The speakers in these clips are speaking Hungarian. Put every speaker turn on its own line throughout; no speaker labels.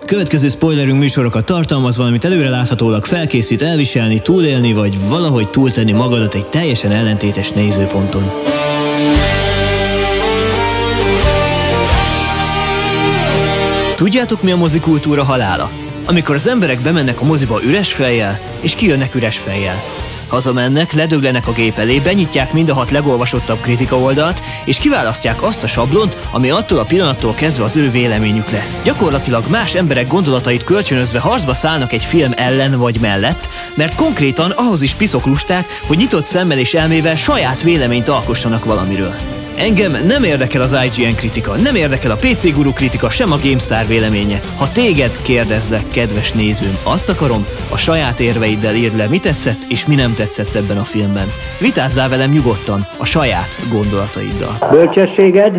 Következő spoilerünk műsorokat tartalmaz, valamit előreláthatólag felkészít elviselni, túlélni, vagy valahogy túltenni magadat egy teljesen ellentétes nézőponton. Tudjátok, mi a mozikultúra halála? Amikor az emberek bemennek a moziba üres fejjel, és kijönnek üres fejjel. Hazamennek, ledöglenek a gép elé, benyitják mind a 6 legolvasottabb kritika oldalt, és kiválasztják azt a sablont, ami attól a pillanattól kezdve az ő véleményük lesz. Gyakorlatilag más emberek gondolatait kölcsönözve harcba szállnak egy film ellen vagy mellett, mert konkrétan ahhoz is piszoklusták, hogy nyitott szemmel és elmével saját véleményt alkossanak valamiről. Engem nem érdekel az IGN kritika, nem érdekel a PC Guru kritika, sem a GameStar véleménye. Ha téged kérdezlek, kedves nézőm, azt akarom, a saját érveiddel írd le, mi tetszett és mi nem tetszett ebben a filmben. Vitázzál velem nyugodtan, a saját gondolataiddal.
Bölcsességed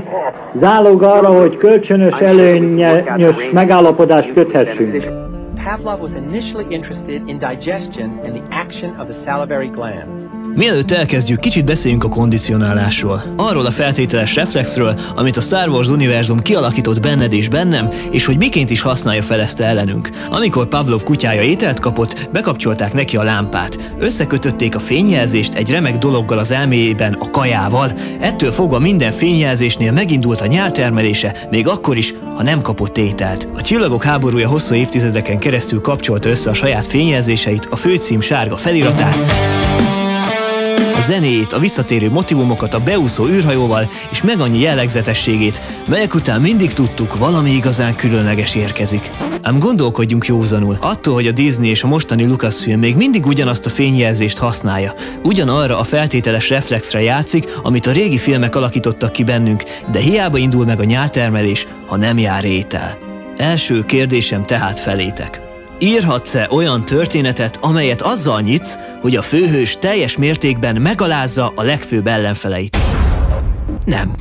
zálog arra, hogy kölcsönös előnyös megállapodást köthessünk.
Pavlov was initially interested in digestion and the action of the salivary glands.
Mielőtt elkezdjük, kicsit beszéljünk a kondicionálásról. Arról a feltételes reflexről, amit a Star Wars univerzum kialakított benned és bennem, és hogy miként is használja fel ezt ellenünk. Amikor Pavlov kutyája ételt kapott, bekapcsolták neki a lámpát. Összekötötték a fényjelzést egy remek dologgal az elméjében, a kajával. Ettől fogva minden fényjelzésnél megindult a nyáltermelése, még akkor is, ha nem kapott ételt. A Csillagok háborúja hosszú évtizedeken keresztül kapcsolta össze a saját fényjelzéseit, a főcím sárga feliratát, a zenéjét, a visszatérő motivumokat a beúszó űrhajóval és meg annyi jellegzetességét, melyek után mindig tudtuk, valami igazán különleges érkezik. Ám gondolkodjunk józanul, attól, hogy a Disney és a mostani Lucasfilm még mindig ugyanazt a fényjelzést használja, ugyanarra a feltételes reflexre játszik, amit a régi filmek alakítottak ki bennünk, de hiába indul meg a nyáltermelés, ha nem jár étel. Első kérdésem tehát felétek. Írhatsz-e olyan történetet, amelyet azzal nyitsz, hogy a főhős teljes mértékben megalázza a legfőbb ellenfeleit? Nem.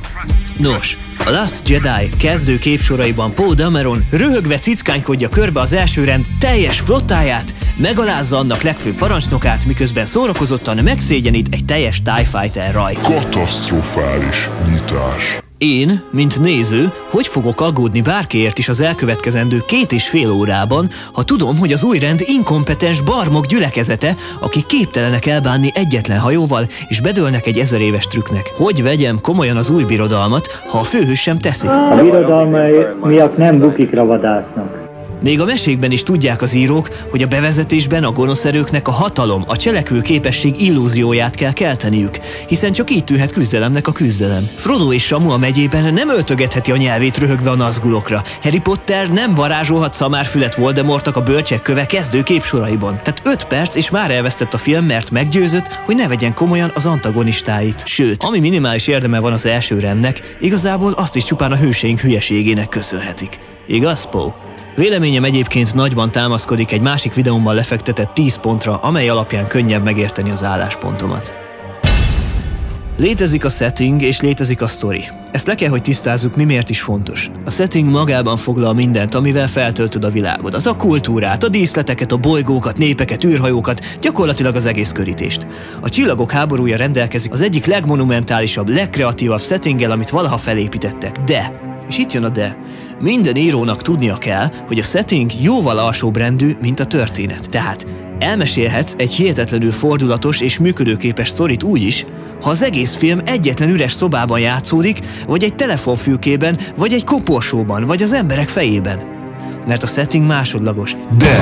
Nos, a Last Jedi kezdő képsoraiban Poe Dameron röhögve cickánykodja körbe az első rend teljes flottáját, megalázza annak legfőbb parancsnokát, miközben szórakozottan megszégyenít egy teljes TIE Fighter rajt.
Katasztrofális nyitás.
Én, mint néző, hogy fogok aggódni bárkiért is az elkövetkezendő 2,5 órában, ha tudom, hogy az új rend inkompetens barmok gyülekezete, akik képtelenek elbánni egyetlen hajóval, és bedőlnek egy 1000 éves trükknek. Hogy vegyem komolyan az új birodalmat, ha a főhős sem teszi?
A birodalmai miatt nem bukikra vadásznak.
Még a mesékben is tudják az írók, hogy a bevezetésben a gonosz erőknek a hatalom, a cselekvő képesség illúzióját kell kelteniük, hiszen csak így tűnhet küzdelemnek a küzdelem. Frodo és Samu a megyében nem öltögetheti a nyelvét röhögve a nazgulokra. Harry Potter nem varázsolhat szamárfület Voldemortnak a bölcsek köve kezdő képsoraiban. Tehát 5 perc és már elvesztett a film, mert meggyőzött, hogy ne vegyen komolyan az antagonistáit. Sőt, ami minimális érdeme van az első rendnek, igazából azt is csupán a hőseink hülyeségének köszönhetik. Igaz, Poe? Véleményem egyébként nagyban támaszkodik egy másik videómmal lefektetett 10 pontra, amely alapján könnyebb megérteni az álláspontomat. Létezik a setting és létezik a sztori. Ezt le kell, hogy tisztázzuk, mi miért is fontos. A setting magában foglal mindent, amivel feltöltöd a világodat, a kultúrát, a díszleteket, a bolygókat, népeket, űrhajókat, gyakorlatilag az egész körítést. A Csillagok háborúja rendelkezik az egyik legmonumentálisabb, legkreatívabb settinggel, amit valaha felépítettek. De, és itt jön a de, minden írónak tudnia kell, hogy a setting jóval alsóbb rendű, mint a történet. Tehát elmesélhetsz egy hihetetlenül fordulatos és működőképes sztorit úgy is, ha az egész film egyetlen üres szobában játszódik, vagy egy telefonfülkében, vagy egy koporsóban, vagy az emberek fejében. Mert a setting másodlagos.
De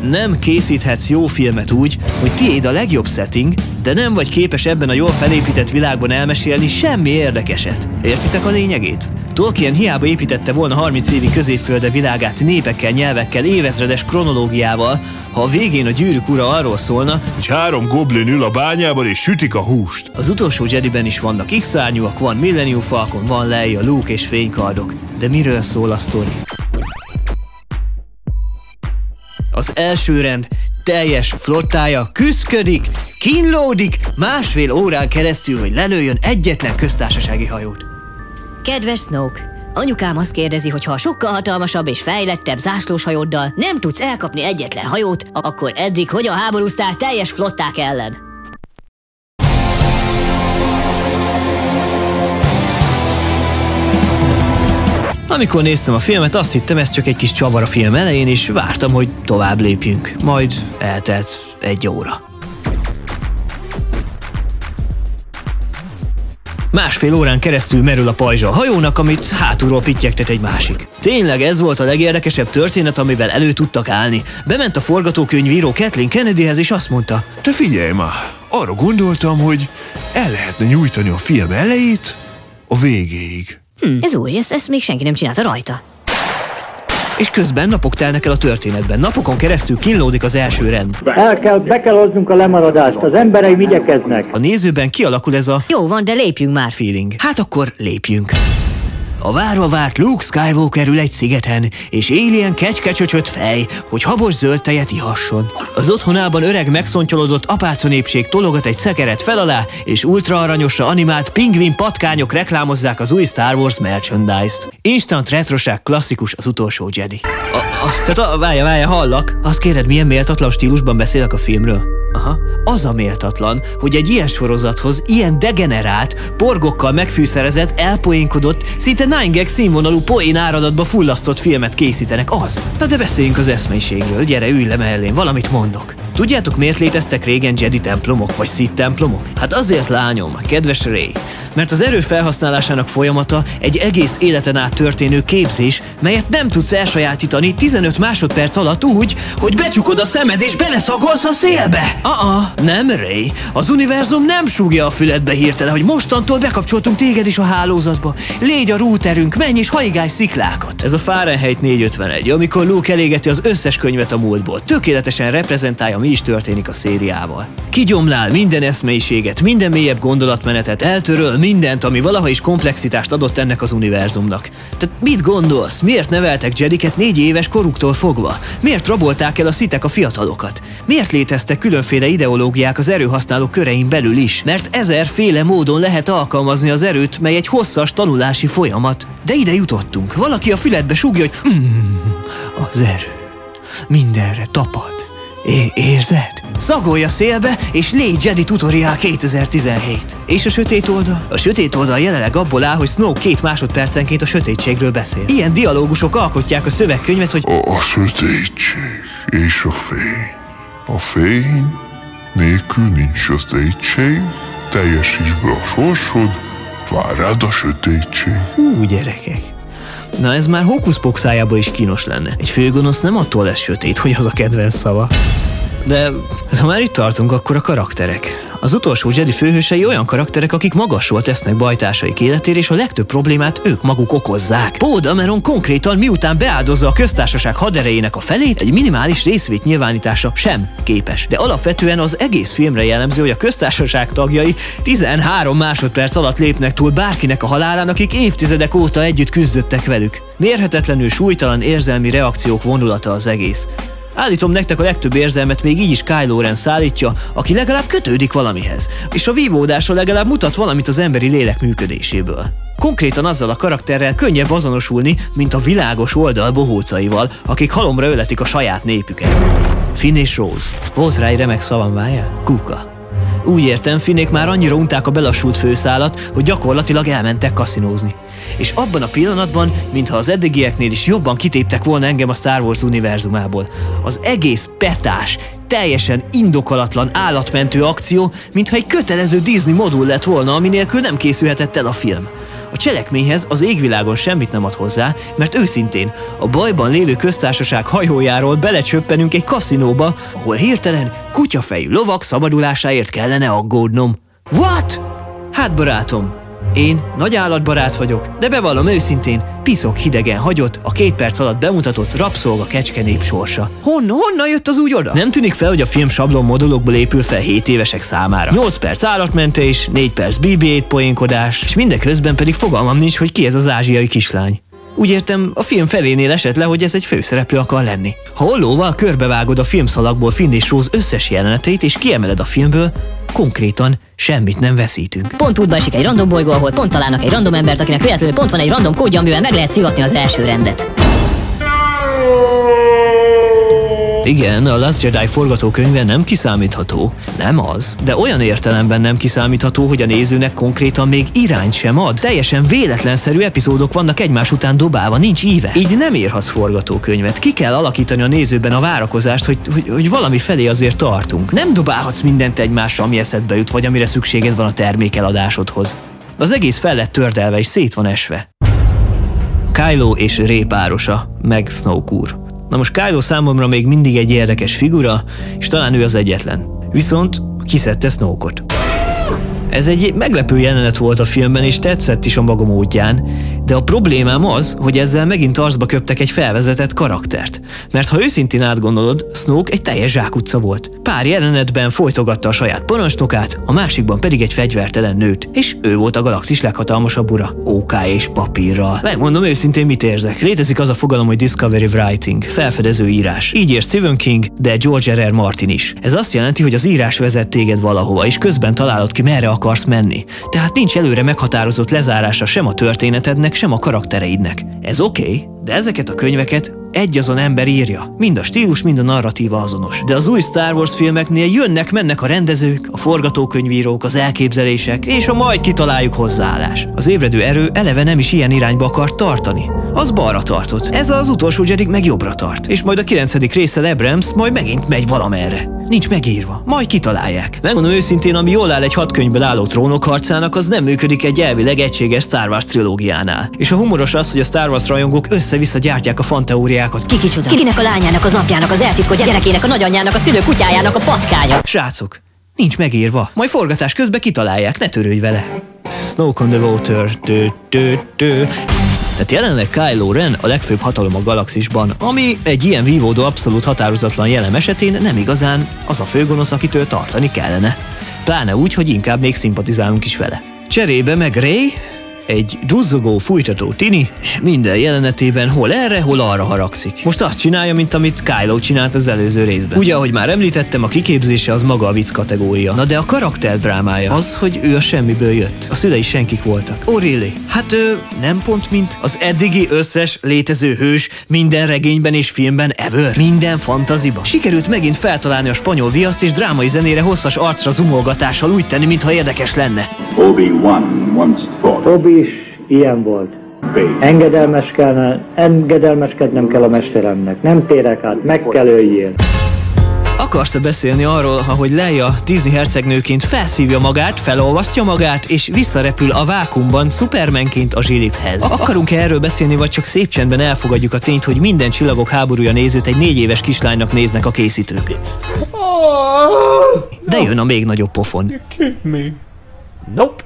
nem készíthetsz jó filmet úgy, hogy tiéd a legjobb setting, de nem vagy képes ebben a jól felépített világban elmesélni semmi érdekeset. Értitek a lényegét? Tolkien hiába építette volna 30 évi középfölde világát népekkel, nyelvekkel, évezredes kronológiával, ha a végén a Gyűrűk ura arról szólna,
hogy 3 goblin ül a bányában és sütik a húst.
Az utolsó Jediben is vannak X-szárnyúak, van Millennium Falcon, van Leia, Luke és fénykardok. De miről szól a sztori? Az első rend teljes flottája küszködik, kínlódik 1,5 órán keresztül, hogy lelőjön egyetlen köztársasági hajót.
Kedves Snoke, anyukám azt kérdezi, hogy ha a sokkal hatalmasabb és fejlettebb zászlós hajóddal nem tudsz elkapni egyetlen hajót, akkor eddig hogyan háborúztál teljes flották ellen?
Amikor néztem a filmet, azt hittem, ez csak egy kis csavar a film elején, és vártam, hogy tovább lépjünk. Majd eltelt 1 óra. Másfél órán keresztül merül a pajzsa a hajónak, amit hátulról pittyegtet egy másik. Tényleg ez volt a legérdekesebb történet, amivel elő tudtak állni. Bement a forgatókönyvíró Kathleen Kennedyhez, és azt mondta:
Te figyelj már, arra gondoltam, hogy el lehetne nyújtani a film elejét a végéig.
Ez új, ezt még senki nem csinálta rajta.
És közben napok telnek el a történetben. Napokon keresztül kínlódik az első rend.
Be kell hoznunk a lemaradást, az emberei igyekeznek.
A nézőben kialakul ez a
Jó van, de lépjünk már.
feeling. Hát akkor lépjünk. A várva várt Luke Skywalker ül egy szigeten, és él ilyen kecskecsöcsöt fej, hogy habos zöld tejet ihasson. Az otthonában öreg megszontyolodott apáca népség tologat egy szekeret fel alá, és ultra aranyosra animált pingvin patkányok reklámozzák az új Star Wars merchandise-t. Instant retroság klasszikus az utolsó Jedi. Tehát várja, hallak. Azt kéred, milyen méltatlan stílusban beszélek a filmről? Aha. Az a méltatlan, hogy egy ilyen sorozathoz ilyen degenerált, porgokkal megfűszerezett, elpoénkodott, szinte 9gag színvonalú poén áradatba fullasztott filmet készítenek, az. Na de beszéljünk az eszmeiségről, gyere, ülj le mellém, valamit mondok. Tudjátok, miért léteztek régen Jedi templomok, vagy Sith templomok? Hát azért, lányom, kedves Rey, mert az erő felhasználásának folyamata egy egész életen át történő képzés, melyet nem tudsz elsajátítani 15 másodperc alatt úgy, hogy becsukod a szemed és beleszagolsz a szélbe. Nem, Rey. Az univerzum nem súgja a füledbe hirtelen, hogy mostantól bekapcsoltunk téged is a hálózatba. Légy a rúterünk, menj és hajgálj sziklákat. Ez a Fahrenheit 451, amikor Luke elégeti az összes könyvet a múltból. Tökéletesen reprezentálja, mi is történik a szériával. Kigyomlál minden eszmeiséget, minden mélyebb gondolatmenetet, eltöröl mindent, ami valaha is komplexitást adott ennek az univerzumnak. Tehát mit gondolsz? Miért neveltek Jediket 4 éves koruktól fogva? Miért rabolták el a Sithek a fiatalokat? Miért léteztek különféle ideológiák az erőhasználó körein belül is? Mert 1000-féle módon lehet alkalmazni az erőt, mely egy hosszas tanulási folyamat. De ide jutottunk. Valaki a füledbe súgja, hogy az erő mindenre tapad. Érzed? Szagolj a szélbe, és légy Jedi Tutorial 2017. És a sötét oldal? A sötét oldal jelenleg abból áll, hogy Snoke 2 másodpercenként a sötétségről beszél. Ilyen dialógusok alkotják a szövegkönyvet, hogy
A sötétség és a fény. A fény nélkül nincs sötétség, teljesíts be a sorsod, vár rád a sötétség.
Gyerekek. Na ez már hókuszpokszájából is kínos lenne. Egy főgonosz nem attól lesz sötét, hogy az a kedvenc szava. De ha már itt tartunk, akkor a karakterek. Az utolsó Jedi főhősei olyan karakterek, akik magasról tesznek bajtársaik életére, és a legtöbb problémát ők maguk okozzák. Poe Dameron konkrétan miután beáldozza a köztársaság haderejének a felét, egy minimális részvét nyilvánításra sem képes. De alapvetően az egész filmre jellemző, hogy a köztársaság tagjai 13 másodperc alatt lépnek túl bárkinek a halálán, akik évtizedek óta együtt küzdöttek velük. Mérhetetlenül súlytalan érzelmi reakciók vonulata az egész. Állítom nektek, a legtöbb érzelmet még így is Kylo Ren szállítja, aki legalább kötődik valamihez, és a vívódásra legalább mutat valamit az emberi lélek működéséből. Konkrétan azzal a karakterrel könnyebb azonosulni, mint a világos oldal bohócaival, akik halomra öletik a saját népüket. Finn és Rose. Volt rá egy remek szavam, várjál? Kuka. Úgy értem, Finnék már annyira unták a belassult főszálat, hogy gyakorlatilag elmentek kaszinózni. És abban a pillanatban, mintha az eddigieknél is jobban kitéptek volna engem a Star Wars univerzumából. Az egész petás, teljesen indokolatlan állatmentő akció, mintha egy kötelező Disney modul lett volna, ami nélkül nem készülhetett el a film. A cselekményhez az égvilágon semmit nem ad hozzá, mert őszintén a bajban lévő köztársaság hajójáról belecsöppenünk egy kaszinóba, ahol hirtelen kutyafejű lovak szabadulásáért kellene aggódnom. What? Hát barátom, én nagy állatbarát vagyok, de bevallom őszintén, piszok hidegen hagyott a 2 perc alatt bemutatott rabszolga kecskenép sorsa. Honnan jött az úgy oda? Nem tűnik fel, hogy a film sablon modulokból épül fel 7 évesek számára. 8 perc állatmentés, 4 perc BB-8 poénkodás, és mindeközben pedig fogalmam nincs, hogy ki ez az ázsiai kislány. Úgy értem, a film felénél esett le, hogy ez egy főszereplő akar lenni. Ha ollóval körbevágod a filmszalagból Finn és Rose összes jeleneteit és kiemeled a filmből, konkrétan semmit nem veszítünk.
Pont útba esik egy random bolygó, ahol pont találnak egy random embert, akinek véletlenül pont van egy random kódja, amivel meg lehet szivatni az első rendet.
Igen, a Last Jedi forgatókönyve nem kiszámítható. Nem az. De olyan értelemben nem kiszámítható, hogy a nézőnek konkrétan még irányt sem ad. Teljesen véletlenszerű epizódok vannak egymás után dobálva, nincs íve. Így nem írhatsz forgatókönyvet. Ki kell alakítani a nézőben a várakozást, hogy valami felé azért tartunk. Nem dobálhatsz mindent egymásra, ami eszedbe jut, vagy amire szükséged van a termékeladásodhoz. Az egész fel lett tördelve és szét van esve. Kylo és Rey párosa, meg Snoke úr. Na most Kylo számomra még mindig egy érdekes figura, és talán ő az egyetlen. Viszont kiszedte Snoke-ot. Ez egy meglepő jelenet volt a filmben, és tetszett is a maga módján, de a problémám az, hogy ezzel megint arcba köptek egy felvezetett karaktert. Mert ha őszintén átgondolod, Snoke egy teljes zsákutca volt. Pár jelenetben folytogatta a saját parancsnokát, a másikban pedig egy fegyvertelen nőt, és ő volt a galaxis leghatalmasabb ura, OK és papírral. Megmondom őszintén, mit érzek. Létezik az a fogalom, hogy discovery writing, felfedező írás. Így ér Stephen King, de George R.R. Martin is. Ez azt jelenti, hogy az írás vezet téged valahova, és közben találod ki, merre akarsz menni. Tehát nincs előre meghatározott lezárása sem a történetednek, sem a karaktereidnek. Ez oké, de ezeket a könyveket egyazon ember írja. Mind a stílus, mind a narratíva azonos. De az új Star Wars filmeknél jönnek-mennek a rendezők, a forgatókönyvírók, az elképzelések és a majd kitaláljuk hozzáállás. Az ébredő erő eleve nem is ilyen irányba akart tartani. Az balra tartott. Ez az utolsó Jedi meg jobbra tart. És majd a 9. résszel Abrams majd megint megy valamerre. Nincs megírva. Majd kitalálják. Megmondom őszintén, ami jól áll egy 6 könyvből álló Trónok harcának, az nem működik egy elvileg egységes Star Wars trilógiánál. És a humoros az, hogy a Star Wars rajongók össze-vissza gyártják a fanteóriákat.
Ki kicsoda? Kinek a lányának, az apjának, az eltitkolt gyerekének, a nagyanyjának, a szülő kutyájának a patkánya?
Srácok, nincs megírva. Majd forgatás közben kitalálják, ne törődj vele. Snoke on the water. Tehát jelenleg Kylo Ren a legfőbb hatalom a galaxisban, ami egy ilyen vívódó abszolút határozatlan jellem esetén nem igazán az a főgonosz, akitől tartani kellene. Pláne úgy, hogy inkább még szimpatizálunk is vele. Cserébe meg Rey, egy duzzogó, fújtató tini, minden jelenetében hol erre, hol arra haragszik. Most azt csinálja, mint amit Kylo csinált az előző részben. Ugye, ahogy már említettem, a kiképzése az maga a vicc kategória. Na de a karakterdrámája az, hogy ő a semmiből jött. A szülei senkik voltak. Oh really? Hát nem pont mint az eddigi összes létező hős minden regényben és filmben ever. Minden fantaziban. Sikerült megint feltalálni a spanyol viaszt és drámai zenére hosszas arcra zumolgatással úgy tenni, mintha érdekes lenne.
Obi-Wan once thought.
Obi is ilyen volt. Engedelmeskednem kell a mesteremnek. Nem térek át, meg kell öljél.
Akarsz-e beszélni arról, ahogy Leia Disney hercegnőként felszívja magát, felolvasztja magát, és visszarepül a vákuumban Supermanként a zsiliphez? Akarunk-e erről beszélni, vagy csak szép csendben elfogadjuk a tényt, hogy minden Csillagok háborúja nézőt egy 4 éves kislánynak néznek a készítők? De jön a még nagyobb pofon.
Nope.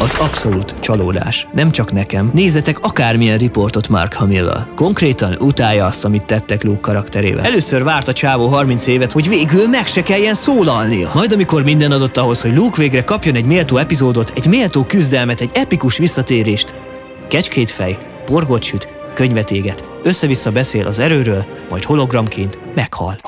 Az abszolút csalódás. Nem csak nekem. Nézzetek akármilyen riportot Mark Hamill-vel. Konkrétan utálja azt, amit tettek Luke karakterével. Először várt a csávó 30 évet, hogy végül meg se kelljen szólalnia. Majd amikor minden adott ahhoz, hogy Luke végre kapjon egy méltó epizódot, egy méltó küzdelmet, egy epikus visszatérést. Kecskétfej, porgot süt, könyvet éget, össze-vissza beszél az erőről, majd hologramként meghal.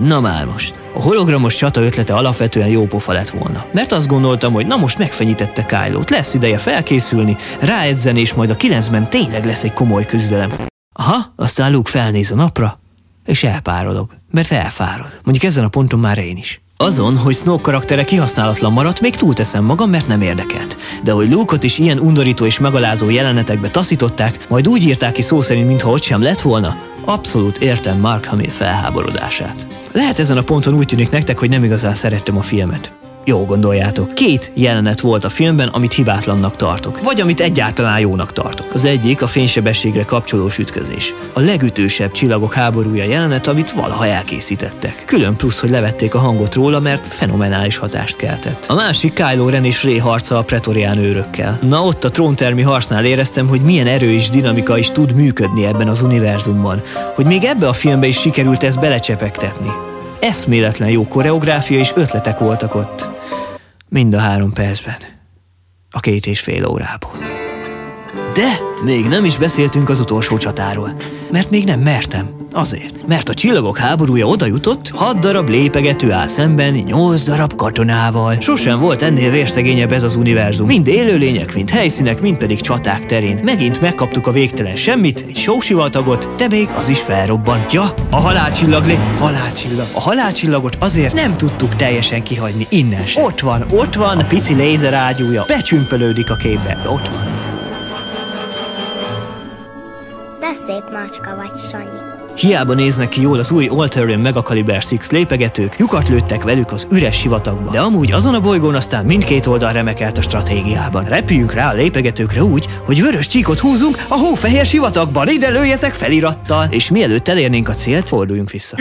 Na már most. A hologramos csata ötlete alapvetően jó pofa lett volna. Mert azt gondoltam, hogy na most megfenyítette Kylót, lesz ideje felkészülni, ráedzeni, és majd a 9-ben tényleg lesz egy komoly küzdelem. Aha, aztán Luke felnéz a napra, és elpárolog, mert elfárad. Mondjuk ezen a ponton már én is. Azon, hogy Snoke karaktere kihasználatlan maradt, még túlteszem magam, mert nem érdekelt. De hogy Luke-ot is ilyen undorító és megalázó jelenetekbe taszították, majd úgy írták ki szó szerint, mintha ott sem lett volna, abszolút értem Mark Hamill felháborodását. Lehet ezen a ponton úgy tűnik nektek, hogy nem igazán szerettem a filmet. Jó gondoljátok, 2 jelenet volt a filmben, amit hibátlannak tartok, vagy amit egyáltalán jónak tartok. Az egyik a fénysebességre kapcsolós ütközés. A legütősebb Csillagok háborúja jelenet, amit valaha elkészítettek. Külön plusz, hogy levették a hangot róla, mert fenomenális hatást keltett. A másik Kylo Ren és Rey harca a pretorián őrökkel. Na ott a tróntermi harcnál éreztem, hogy milyen erő és dinamika is tud működni ebben az univerzumban. Hogy még ebbe a filmbe is sikerült ezt belecsepegtetni. Eszméletlen jó koreográfia és ötletek voltak ott. Mind a 3 percben. A 2,5 órából. De még nem is beszéltünk az utolsó csatáról. Mert még nem mertem. Azért. Mert a Csillagok háborúja oda jutott, 6 darab lépegető áll szemben 8 darab katonával. Sosem volt ennél vérszegényebb ez az univerzum. Mind élőlények, mind helyszínek, mind pedig csaták terén. Megint megkaptuk a végtelen semmit, egy sósivatagot, de még az is felrobban. Ja, a halálcsillag halálcsillag. A halálcsillagot azért nem tudtuk teljesen kihagyni innen sem. Ott van, a pici lézerágyúja. Becsümpölődik a képbe. Ott van.
De szép macska vagy, Sanyi.
Hiába néznek ki jól az új Altairian Megacaliber 6 lépegetők, lyukat lőttek velük az üres sivatagba. De amúgy azon a bolygón aztán mindkét oldal remekelt a stratégiában. Repüljünk rá a lépegetőkre úgy, hogy vörös csíkot húzunk a hófehér sivatagban, ide lőjetek felirattal. És mielőtt elérnénk a célt, forduljunk vissza.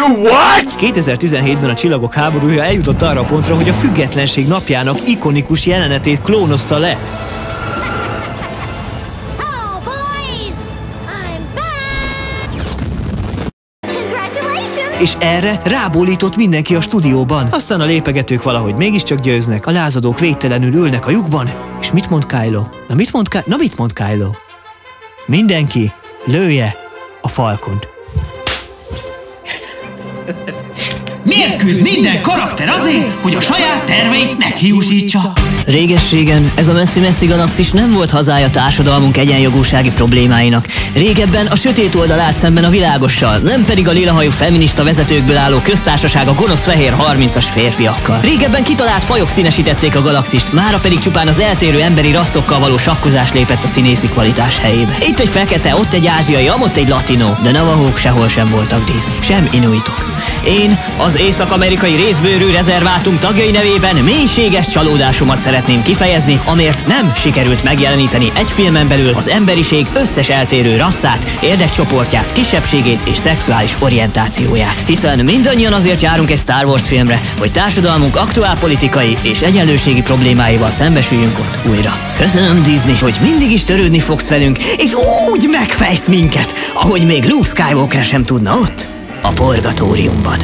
2017-ben a Csillagok háborúja eljutott arra a pontra, hogy a függetlenség napjának ikonikus jelenetét klónozta le. És erre rábólított mindenki a stúdióban. Aztán a lépegetők valahogy mégiscsak győznek, a lázadók végtelenül ülnek a lyukban. És mit mond Kylo? Mit mond Kylo? Mindenki lője a Falcont.
Miért küzd minden karakter azért, hogy a saját terveit meghiúsítsa?
Réges-régen ez a messzi-messzi galaxis nem volt hazája társadalmunk egyenjogúsági problémáinak. Régebben a sötét oldal állt szemben a világossal, nem pedig a lilahajú feminista vezetőkből álló köztársaság a gonosz fehér 30-as férfiakkal. Régebben kitalált fajok színesítették a galaxist, mára pedig csupán az eltérő emberi rasszokkal való sakkozás lépett a színészi kvalitás helyébe. Itt egy fekete, ott egy ázsiai, amott egy latino, de navahók sehol sem voltak Disney, sem inuitok. Én az észak-amerikai részbőrű rezervátum tagjai nevében mélységes csalódásomat szeretném kifejezni, amért nem sikerült megjeleníteni egy filmen belül az emberiség összes eltérő rasszát, érdekcsoportját, kisebbségét és szexuális orientációját. Hiszen mindannyian azért járunk egy Star Wars filmre, hogy társadalmunk aktuálpolitikai és egyenlőségi problémáival szembesüljünk ott újra. Köszönöm, Disney, hogy mindig is törődni fogsz velünk, és úgy megfejsz minket, ahogy még Luke Skywalker sem tudna ott, a Purgatóriumban.